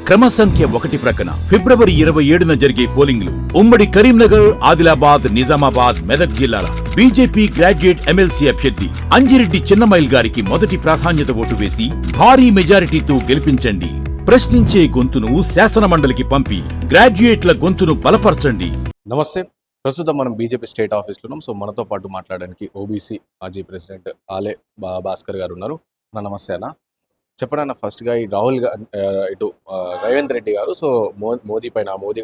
క్రమ సంఖ్య 1 ప్రకటన ఫిబ్రవరి 27న జరిగే పోలింగ్లు ఉమ్మడి కరీంనగర్, ఆదిలాబాద్, నిజామాబాద్, మెదక్ జిల్లాల బీజేపీ గ్రాడ్యుయేట్ ఎమ్మెల్సీ అభ్యర్థి అంజిరెడ్డి చిన్నమైల్ గారికి మొదటి ప్రాధాన్యత ఓటు వేసి భారీ మెజారిటీతో గెలిపించండి. ప్రశ్నించే గొంతును శాసనమండలికి పంపి గ్రాడ్యుయేట్ల గొంతును బలపరచండి. నమస్తే. ప్రస్తుతం మనం బీజేపీ స్టేట్ ఆఫీస్లో ఉన్నాం. సో మనతో పాటు మాట్లాడడానికి ఓబీసీ మాజీ ప్రెసిడెంట్ ఆలే భాస్కర్ గారు ఉన్నారు. నమస్తే అన్న. చెప్పండి ఫస్ట్గా ఈ రాహుల్ ఇటు రేవంత్ రెడ్డి గారు సో మోదీ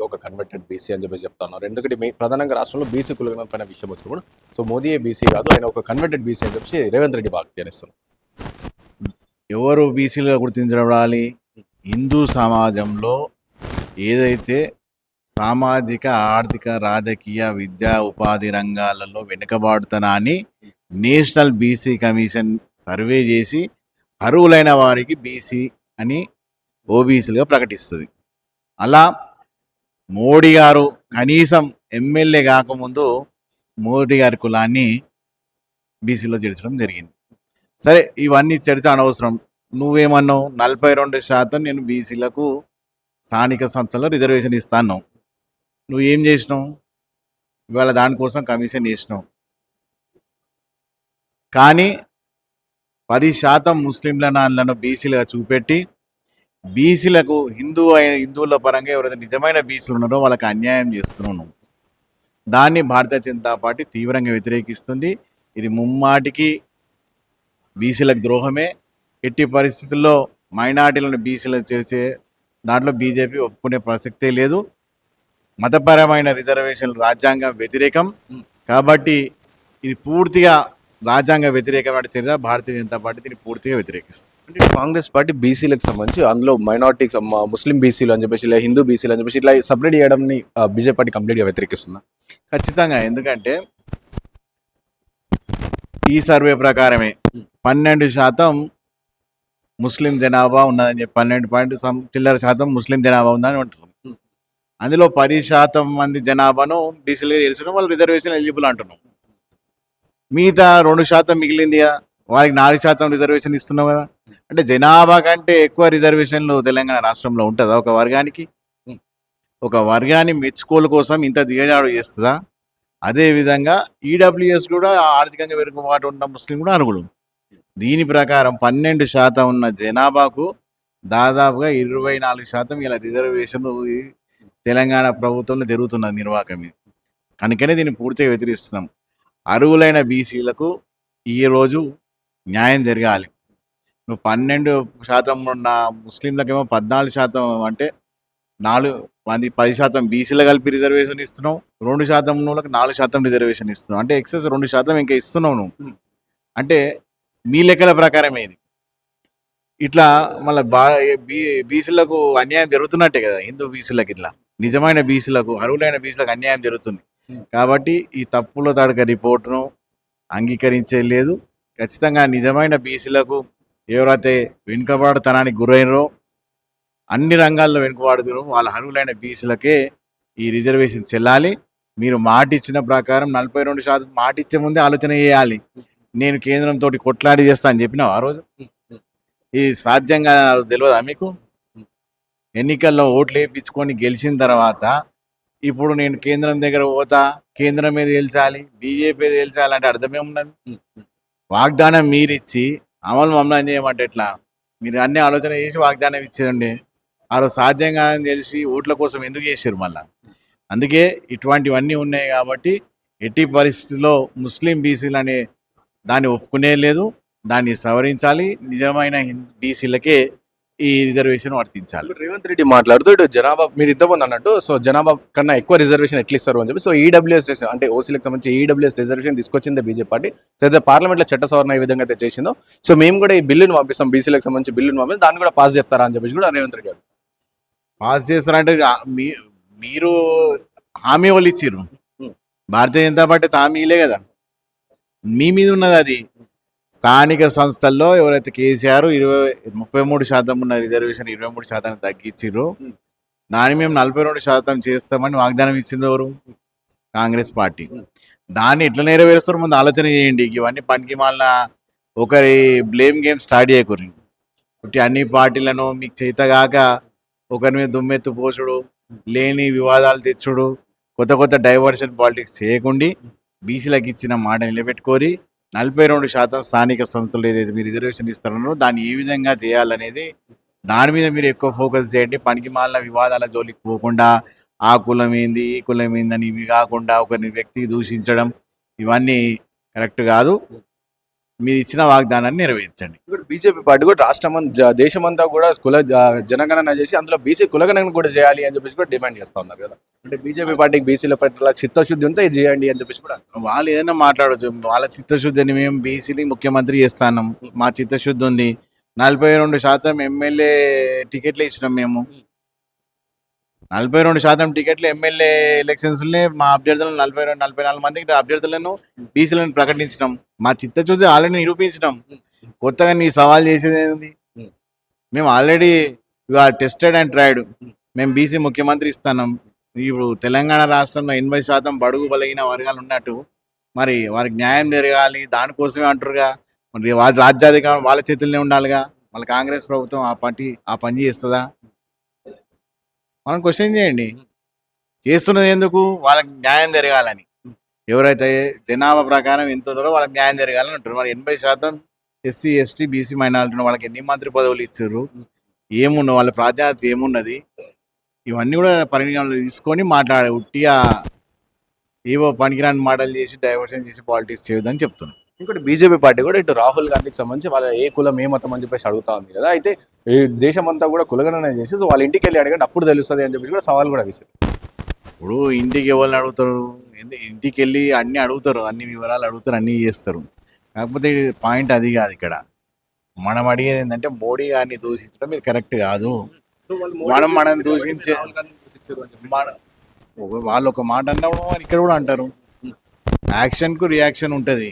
ఒక కన్వర్టెడ్ బీసీ అని చెప్పి చెప్తా ఉన్నారు. ఎందుకంటే ప్రధానంగా రాష్ట్రంలో బీసీ కులగణన పైన విషయం వచ్చినప్పుడు సో మోదీయే బీసీ కాదు, ఆయన ఒక కన్వర్టెడ్ బీసీ అని చెప్పి రేవంత్ రెడ్డి బాగా చేస్తున్నారు. ఎవరు బీసీలుగా గుర్తించబడాలి? హిందూ సమాజంలో ఏదైతే సామాజిక, ఆర్థిక, రాజకీయ, విద్యా, ఉపాధి రంగాలలో వెనుకబాటుతనాన్ని నేషనల్ బీసీ కమిషన్ సర్వే చేసి అర్హులైన వారికి బీసీ అని ఓబీసీలుగా ప్రకటిస్తుంది. అలా మోడీ గారు కనీసం ఎమ్మెల్యే కాకముందు మోడీ గారి కులాన్ని బీసీలో చేర్చడం జరిగింది. సరే, ఇవన్నీ చర్చ అనవసరం. నువ్వేమన్నావు? 42% నేను బీసీలకు స్థానిక సంస్థలో రిజర్వేషన్ ఇస్తాను. నువ్వేం చేసినావు? ఇవాళ దానికోసం కమిషన్ చేసినావు. కానీ 10% ముస్లింలను బీసీలుగా చూపెట్టి బీసీలకు హిందువుల పరంగా ఎవరైతే నిజమైన బీసీలు ఉన్నారో వాళ్ళకి అన్యాయం చేస్తున్నాను. దాన్ని భారతీయ జనతా పార్టీ తీవ్రంగా వ్యతిరేకిస్తుంది. ఇది ముమ్మాటికి బీసీలకు ద్రోహమే. ఎట్టి పరిస్థితుల్లో మైనార్టీలను బీసీలకు చేర్చే దాంట్లో బీజేపీ ఒప్పుకునే ప్రసక్తే లేదు. మతపరమైన రిజర్వేషన్లు రాజ్యాంగ వ్యతిరేకం కాబట్టి ఇది పూర్తిగా రాజ్యాంగ వ్యతిరేకమైన చర్య. భారతీయ జనతా పార్టీ దీన్ని పూర్తిగా వ్యతిరేకిస్తుంది. అంటే కాంగ్రెస్ పార్టీ బీసీలకు సంబంధించి అందులో మైనార్టీకి ముస్లిం బీసీలు అని చెప్పేసి ఇలా హిందూ బీసీలు అని చెప్పేసి ఇట్లా సపరేట్ చేయడంని బీజేపీ పార్టీ కంప్లీట్గా వ్యతిరేకిస్తుందా? ఖచ్చితంగా. ఎందుకంటే ఈ సర్వే ప్రకారమే 12% ముస్లిం జనాభా ఉన్నదని చెప్పి 12.చిల్లర% ముస్లిం జనాభా ఉందని అంటున్నాం. అందులో 10% మంది జనాభాను బీసీలుగా చేర్చడం వాళ్ళు రిజర్వేషన్ ఎలిజిబుల్ అంటున్నాం. మిగతా 2% మిగిలింది కదా, వారికి 4% రిజర్వేషన్ ఇస్తున్నాం కదా. అంటే జనాభా కంటే ఎక్కువ రిజర్వేషన్లు తెలంగాణ రాష్ట్రంలో ఉంటుందా? ఒక వర్గాన్ని మెచ్చుకోలు కోసం ఇంత దిగజాడు చేస్తుందా? అదేవిధంగా ఈడబ్ల్యూఎస్ కూడా ఆర్థికంగా వెనుకబాటు ఉన్న ముస్లిం కూడా అర్హులు. దీని ప్రకారం 12% ఉన్న జనాభాకు దాదాపుగా 24% ఇలా రిజర్వేషన్ తెలంగాణ ప్రభుత్వంలో జరుగుతున్నది నిర్వాహకం. కనుకనే దీన్ని పూర్తిగా వ్యతిరేకిస్తున్నాం. అర్హులైన బీసీలకు ఈరోజు న్యాయం జరగాలి. నువ్వు 12% ఉన్న ముస్లింలకేమో 14% అంటే 10% బీసీలు కలిపి రిజర్వేషన్ ఇస్తున్నావు. 2% ఉన్న వాళ్ళకి 4% రిజర్వేషన్ ఇస్తున్నావు. అంటే ఎక్సెస్ 2% ఇంకా ఇస్తున్నావు నువ్వు. అంటే మీ లెక్కల ప్రకారం ఏది? ఇట్లా మళ్ళీ బీసీలకు అన్యాయం జరుగుతున్నట్టే కదా. హిందూ బీసీలకు ఇట్లా నిజమైన బీసీలకు, అర్హులైన బీసీలకు అన్యాయం జరుగుతుంది. కాబట్టి ఈ తప్పుల తడక రిపోర్టును అంగీకరించే లేదు. ఖచ్చితంగా నిజమైన బీసీలకు ఎవరైతే వెనుకబాటుతనానికి గురైనరో, అన్ని రంగాల్లో వెనుకబాటుతారో వాళ్ళ అర్హులైన బీసీలకే ఈ రిజర్వేషన్ చెల్లాలి. మీరు మాట ఇచ్చిన ప్రకారం 42% మాట ఇచ్చే ముందే ఆలోచన చేయాలి. నేను కేంద్రంతో కొట్లాడి చేస్తా అని చెప్పినావు ఆ రోజు. ఇది సాధ్యంగా తెలియదా మీకు? ఎన్నికల్లో ఓట్లు వేయించుకొని గెలిచిన తర్వాత ఇప్పుడు నేను కేంద్రం దగ్గర పోతా, కేంద్రం మీద గెలిచాలి, బీజేపీ గెలిచాలంటే అర్థమేమున్నది? వాగ్దానం మీరిచ్చి అమలు మమ్మల్ని చేయమంటే ఎట్లా? మీరు అన్ని ఆలోచన చేసి వాగ్దానం ఇచ్చేయండి. ఆ రోజు సాధ్యంగా అని తెలిసి ఓట్ల కోసం ఎందుకు చేశారు మళ్ళా? అందుకే ఇటువంటివన్నీ ఉన్నాయి. కాబట్టి ఎట్టి పరిస్థితుల్లో ముస్లిం బీసీలు అనే దాన్ని ఒప్పుకునే లేదు. దాన్ని సవరించాలి. నిజమైన బీసీలకే ఈ రిజర్వేషన్ వర్తించాలి. రేవంత్ రెడ్డి మాట్లాడుతూ ఇటు జనాభా మీరు ఇంతమంది అన్నట్టు సో జనాభా కన్నా ఎక్కువ రిజర్వేషన్ ఎట్లా ఇస్తారు అని చెప్పి సో ఈడబ్ల్యూఎస్ అంటే ఓసీలకు సంబంధించి ఈడబ్ల్యూఎస్ రిజర్వేషన్ తీసుకొచ్చింది బీజేపీ పార్టీ. సో అయితే పార్లమెంట్లో చట్ట సవరణ ఏ విధంగా అయితే చేసిందో సో మేము కూడా ఈ బిల్లును పంపిస్తాం, బీసీలకు సంబంధించి బిల్లును పంపిస్తాం, దాన్ని కూడా పాస్ చేస్తారా అని చెప్పేసి కూడా రేవంత్ రెడ్డి గారు పాస్ చేస్తారంటే మీరు హామీ వాళ్ళు ఇచ్చారు. భారతీయ జనతా పార్టీ హామీలే కదా, మీ మీద ఉన్నది అది. స్థానిక సంస్థల్లో ఎవరైతే కేసీఆర్ 33% ఉన్న రిజర్వేషన్ 23% తగ్గించారో దాన్ని మేము 42% చేస్తామని వాగ్దానం ఇచ్చింది ఎవరు? కాంగ్రెస్ పార్టీ. దాన్ని ఎట్లా నెరవేరుస్తారో ముందు ఆలోచన చేయండి. ఇవన్నీ పనికి మాలిన ఒకరి బ్లేమ్ గేమ్ స్టార్ట్ చేయకూడదు. అన్ని పార్టీలను మీకు చేతగాక ఒకరి మీద దుమ్మెత్తు పోసుడు, లేని వివాదాలు తెచ్చుడు, కొత్త కొత్త డైవర్షన్ పాలిటిక్స్ చేయకుండా బీసీలకు ఇచ్చిన మాట నిలబెట్టుకొని 42% స్థానిక సంస్థలు ఏదైతే మీరు రిజర్వేషన్ ఇస్తున్నారో దాన్ని ఏ విధంగా చేయాలనేది దాని మీద మీరు ఎక్కువ ఫోకస్ చేయండి. పనికి మాలిన వివాదాల జోలికి పోకుండా ఆ కులం ఏంది ఈ కులం ఏందని ఇవి కాకుండా ఒకరిని వ్యక్తికి దూషించడం ఇవన్నీ కరెక్ట్ కాదు. మీరు ఇచ్చిన వాగ్దానాన్ని నెరవేర్చండి. ఇప్పుడు బీజేపీ పార్టీ కూడా దేశమంతా కూడా జనగణన చేసి అందులో బీసీ కులగణన కూడా చేయాలి అని చెప్పేసి కూడా డిమాండ్ చేస్తా ఉన్నారు కదా. అంటే బీజేపీ పార్టీకి బీసీల పట్ల చిత్తశుద్ధి ఉంటే ఇది చేయండి అని చెప్పేసి కూడా వాళ్ళు ఏదైనా మాట్లాడచ్చు. వాళ్ళ చిత్తశుద్ధిని మేము బీసీని ముఖ్యమంత్రి చేస్తాం, మా చిత్తశుద్ధి ఉంది. 42% ఎమ్మెల్యే టికెట్లు ఇచ్చినాం మేము. 42% టికెట్లు ఎమ్మెల్యే ఎలక్షన్స్లోనే మా అభ్యర్థులను 44 మందికి అభ్యర్థులను బీసీలను ప్రకటించినాం. మా చిత్తశుద్ధి ఆల్రెడీ నిరూపించినాం. కొత్తగా నీ సవాల్ చేసేది ఏంది? మేము ఆల్రెడీ టెస్టెడ్ అండ్ ట్రైడ్. మేము బీసీ ముఖ్యమంత్రి ఇస్తున్నాం. ఇప్పుడు తెలంగాణ రాష్ట్రంలో 80% బడుగు బలహీన వర్గాలు ఉన్నట్టు మరి వారికి న్యాయం జరగాలి, దానికోసమే అంటారుగా. మరి వాళ్ళ రాజ్యాధికారం వాళ్ళ చేతుల్లోనే ఉండాలిగా. మళ్ళీ కాంగ్రెస్ ప్రభుత్వం ఆ పని చేస్తుందా? మనం క్వశ్చన్ చేయండి. చేస్తున్నది ఎందుకు? వాళ్ళకి న్యాయం జరగాలని. ఎవరైతే జనాభా ప్రకారం ఎంత ఉందో వాళ్ళకి న్యాయం జరగాలని అంటారు. మరి 80% ఎస్సీ ఎస్టీ బీసీ మైనారిటీ వాళ్ళకి ఎన్ని మంత్రి పదవులు ఇచ్చారు, ఏమున్నా వాళ్ళ ప్రాధాన్యత ఏమున్నది, ఇవన్నీ కూడా పరిగణనలో తీసుకొని ఉట్టిగా ఏవో పనికిరాని మాటలు చేసి డైవర్షన్ చేసి పాలిటిక్స్ చేయొద్దని చెప్తున్నాను. ఇంకోటి బీజేపీ పార్టీ కూడా ఇటు రాహుల్ గాంధీకి సంబంధించి వాళ్ళ ఏ కులం ఏ మతం అని చెప్పేసి అడుగుతా ఉంది కదా. అయితే ఈ దేశమంతా కూడా కులగణన చేసి సో వాళ్ళ ఇంటికి వెళ్ళి అడగండి అప్పుడు తెలుస్తుంది అని చెప్పేసి కూడా సవాల్ కూడా విసిరి. ఇప్పుడు ఇంటికి ఎవరిని అడుగుతారు? ఇంటికి వెళ్ళి అన్ని అడుగుతారు, అన్ని వివరాలు అడుగుతారు, అన్నీ చేస్తారు. కాకపోతే పాయింట్ అది కాదు ఇక్కడ. మనం అడిగేది ఏంటంటే మోడీ గారిని దూషించడం ఇది కరెక్ట్ కాదు. మనం దూషించే వాళ్ళు ఒక మాట అన్నప్పుడు ఇక్కడ కూడా అంటారు. యాక్షన్కు రియాక్షన్ ఉంటుంది,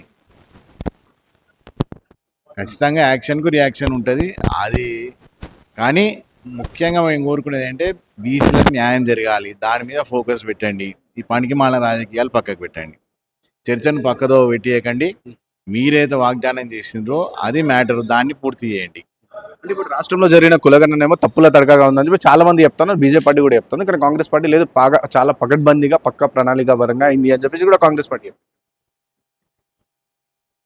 ఖచ్చితంగా యాక్షన్కు రియాక్షన్ ఉంటుంది. అది కానీ ముఖ్యంగా మేము కోరుకునేది అంటే బీసీలకు న్యాయం జరగాలి, దాని మీద ఫోకస్ పెట్టండి. ఈ పనికి మాలిన రాజకీయాలు పక్కకు పెట్టండి, చర్చను పక్కదో పెట్టేయకండి. మీరైతే వాగ్దానం చేసిండ్రో అది మ్యాటర్, దాన్ని పూర్తి చేయండి. అంటే ఇప్పుడు రాష్ట్రంలో జరిగిన కులగణన ఏమో తప్పుల తడకగా ఉందని చెప్పి చాలా మంది చెప్తున్నారు, బీజేపీ పార్టీ కూడా చెప్తుంది. కానీ కాంగ్రెస్ పార్టీ లేదు, చాలా పకడ్బందీగా పక్క ప్రణాళిక పరంగా అయింది అని చెప్పేసి కూడా కాంగ్రెస్ పార్టీ.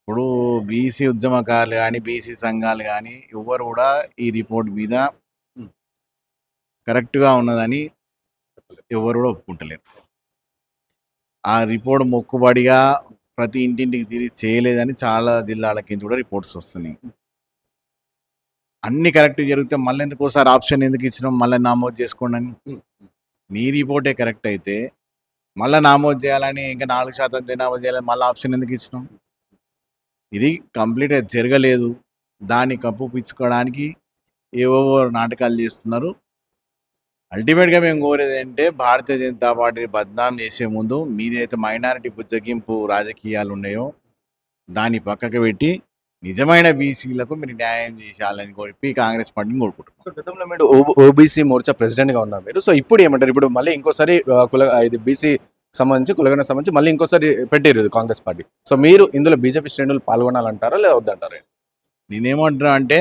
ఇప్పుడు బీసీ ఉద్యమకారులు కానీ బీసీ సంఘాలు కానీ ఎవరు కూడా ఈ రిపోర్ట్ మీద కరెక్ట్గా ఉన్నదని ఎవరు కూడా ఒప్పుకుంటలేరు. ఆ రిపోర్ట్ మొక్కుబడిగా ప్రతి ఇంటింటికి తిరిగి చేయలేదని చాలా జిల్లాలకి కూడా రిపోర్ట్స్ వస్తున్నాయి. అన్ని కరెక్ట్ జరిగితే మళ్ళీ ఎందుకోసారి ఆప్షన్ ఎందుకు ఇచ్చినాం, మళ్ళీ నామోదు చేసుకోండి అని. మీ రిపోర్టే కరెక్ట్ అయితే మళ్ళీ నామోదు చేయాలని, ఇంకా 4% జనాభా చేయాలని మళ్ళీ ఆప్షన్ ఎందుకు ఇచ్చినాం? ఇది కంప్లీట్గా జరగలేదు. దాన్ని కప్పుపించుకోవడానికి ఏవో నాటకాలు చేస్తున్నారు. అల్టిమేట్గా మేము కోరేది అంటే భారతీయ జనతా పార్టీని బద్నాం చేసే ముందు మీదైతే మైనారిటీ బుజ్జగింపు రాజకీయాలు ఉన్నాయో దాన్ని పక్కకు పెట్టి నిజమైన బీసీలకు మీరు న్యాయం చేయాలని చెప్పి కాంగ్రెస్ పార్టీని కోరుకుంటున్నాం. సో గతంలో మీరు ఓబీసీ మోర్చా ప్రెసిడెంట్గా ఉన్నారు మీరు. సో ఇప్పుడు ఏమంటారు? ఇప్పుడు మళ్ళీ ఇంకోసారి ఇది బీసీ సంబంధించి కులగణ సంబంధించి మళ్ళీ ఇంకోసారి పెట్టారు కాంగ్రెస్ పార్టీ. సో మీరు ఇందులో బీజేపీ శ్రేణులు పాల్గొనాలంటారా లేదా వద్దంటారా? నేనేమంటున్నా అంటే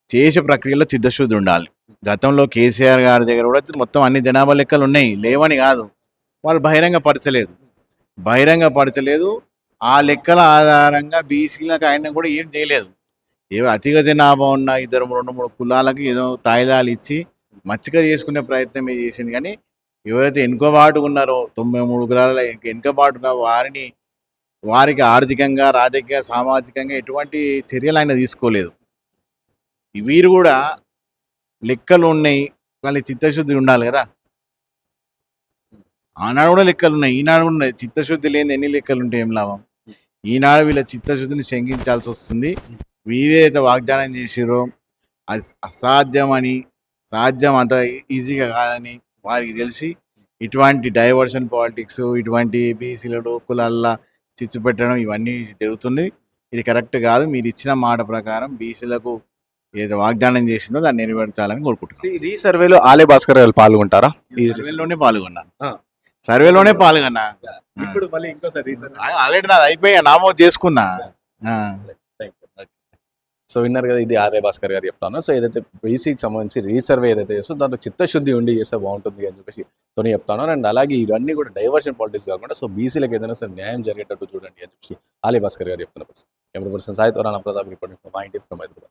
చేసే ప్రక్రియలో చిత్తశుద్ధి ఉండాలి. గతంలో కేసీఆర్ గారి దగ్గర కూడా మొత్తం అన్ని జనాభా లెక్కలు ఉన్నాయి, లేవని కాదు. వాళ్ళు బహిరంగ పరచలేదు. ఆ లెక్కల ఆధారంగా బీసీలకు ఆయన కూడా ఏం చేయలేదు. ఏవో అతిగా జనాభా ఉన్న 2-3 కులాలకు ఏదో తాయిలాలు ఇచ్చి మచ్చిక చేసుకునే ప్రయత్నమే చేసింది. కానీ ఎవరైతే వెనుకబాటు ఉన్నారో 93 కులాల వెనుకబాటు ఉన్న వారికి ఆర్థికంగా రాజకీయ సామాజికంగా ఎటువంటి చర్యలు ఆయన తీసుకోలేదు. వీరు కూడా లెక్కలు ఉన్నాయి, వాళ్ళ చిత్తశుద్ధి ఉండాలి కదా. ఆనాడు కూడా లెక్కలు ఉన్నాయి, ఈనాడు కూడా ఉన్నాయి. చిత్తశుద్ధి లేని ఎన్ని లెక్కలు ఉంటే ఏం లాభం? ఈనాడు వీళ్ళ చిత్తశుద్ధిని శంకించాల్సి వస్తుంది. వీరైతే వాగ్దానం చేసిరో అది అసాధ్యమని, సాధ్యం అంత ఈజీగా కాదని వారికి తెలిసి ఇటువంటి డైవర్షన్ పాలిటిక్స్, ఇటువంటి బీసీలలో కులాల్లో చిచ్చు పెట్టడం ఇవన్నీ జరుగుతుంది. ఇది కరెక్ట్ కాదు. మీరు ఇచ్చిన మాట ప్రకారం బీసీలకు ఏదో వాగ్దానం చేసిందో దాన్ని నెరవేర్చాలని కోరుకుంటున్నాను. ఈ సర్వేలో ఆలే భాస్కర్ గారు పాల్గొంటారా? ఈ సర్వేలోనే పాల్గొన్నా. ఇప్పుడు మళ్ళీ ఇంకోసారి ఆల్రెడీ నాది అయిపోయా, నామోదు చేసుకున్నా. సో సో విన్నారు కదా, ఇది ఆర్ఏ భాస్కర్ గారు చెప్తాను. సో ఏదైతే బీసీకి సంబంధించి రీసర్వే ఏదైతే చేస్తూ దాంట్లో చిత్తశుద్ధి ఉండి చేస్తే బాగుంటుంది అని చెప్పేసి తోని చెప్తాను. అండ్ అలాగే ఇవన్నీ కూడా డైవర్షన్ పాలిటిక్స్ కాకుండా సో బీసీలకు ఏదైనా సరే న్యాయం జరిగేటట్టు చూడండి అని చెప్పేసి ఆర్ఏ భాస్కర్ గారు చెప్తున్నారు. Camera person Sai Torana Pratap reporting from మా ఇంటి ఫ్రమ్ హైదరాబాద్.